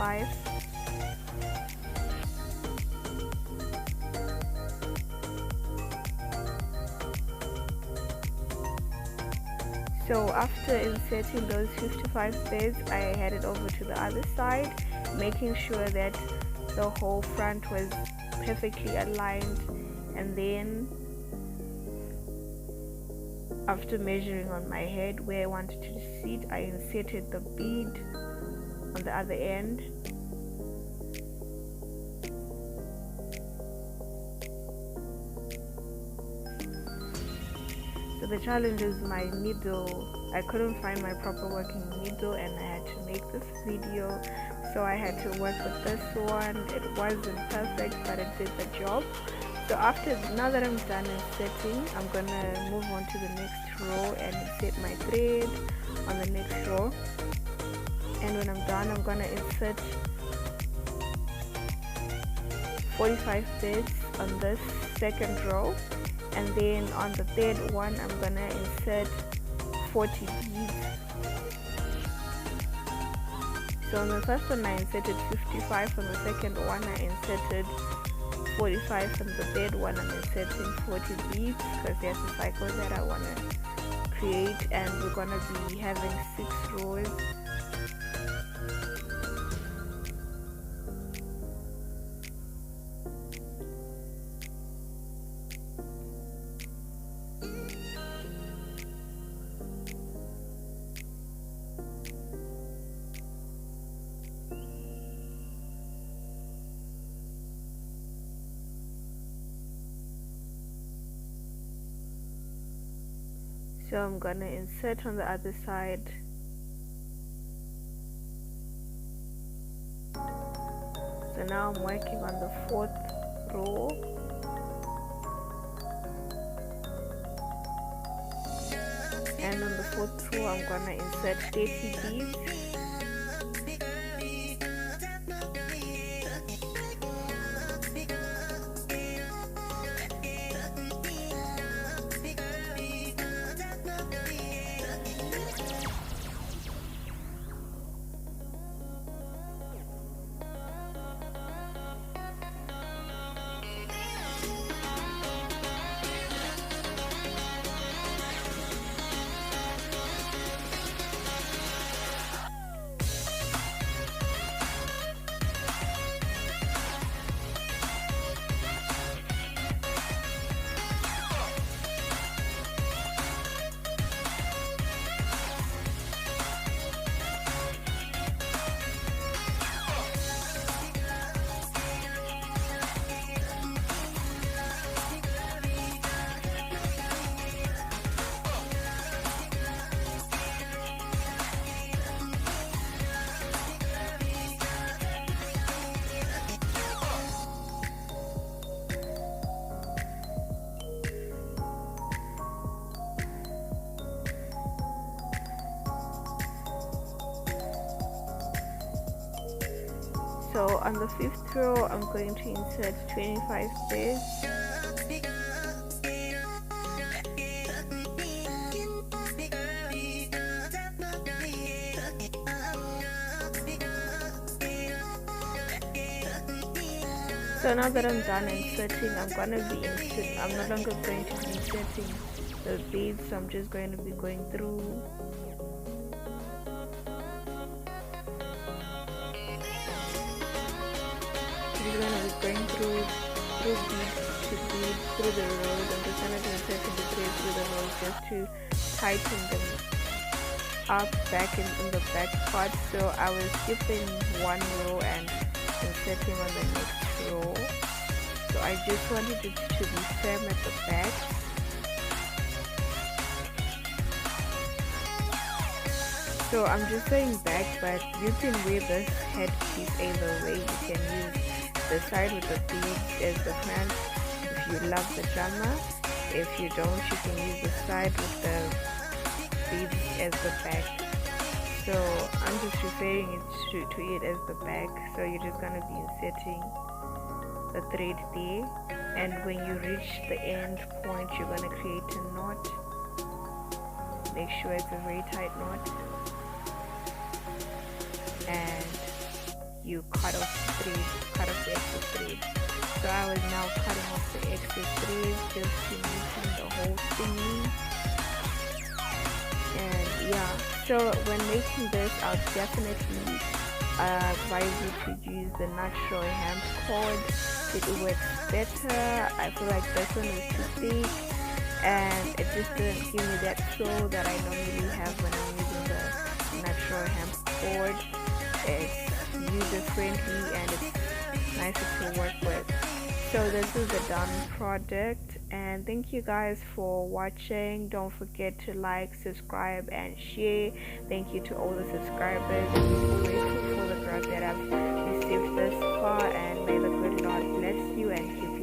55. So after inserting those 55 beads, I headed over to the other side, making sure that the whole front was perfectly aligned, and then after measuring on my head where I wanted to sit, I inserted the bead on the other end. So the challenge is my needle. I couldn't find my proper working needle and I had to make this video, so I had to work with this one. It wasn't perfect, but it did the job. So now that I'm done inserting, I'm gonna move on to the next row and insert my thread on the next row. And when I'm done, I'm gonna insert 45 beads on this second row, and then on the third one I'm gonna insert 40 beads. So on the first one I inserted 55, on the second one I inserted 45, and the third one I'm inserting 40 beads because there's a cycle that I want to create, and we're gonna be having 6 rows. So I'm gonna insert on the other side. So now I'm working on the 4th row. And on the 4th row I'm gonna insert 30 beads. So on the 5th row I'm going to insert 25 beads. So now that I'm done inserting, I'm no longer going to be inserting the beads, so I'm just going to be going through. We're going to be going through bead to bead through the rows. I'm just going to be inserting the thread through the rows just to tighten them up back in the back part. So I was skipping one row and inserting on the next row. So I just wanted it to be firm at the back. So I'm just going back, but you can wear this headpiece either way. You can use the side with the beads as the front if you love the drama. If you don't, you can use the side with the beads as the back. So I'm just referring it to it as the back. So you're just going to be inserting the thread there, and when you reach the end point you're going to create a knot. Make sure it's a very tight knot, and you cut off the excess threads. So I was now cutting off the excess threads just to neaten the whole thingy. And yeah, so when making this, I'll definitely advise you to use the natural hemp cord. It works better. I feel like this one is too thick and it just doesn't give me that flow that I normally have when I'm using the natural hemp cord. It's user friendly and it's nicer to work with. So this is the done product, and thank you guys for watching. Don't forget to like, subscribe and share. Thank you to all the subscribers. I'm really grateful for the growth that I've received this far, and may the good Lord bless you and keep you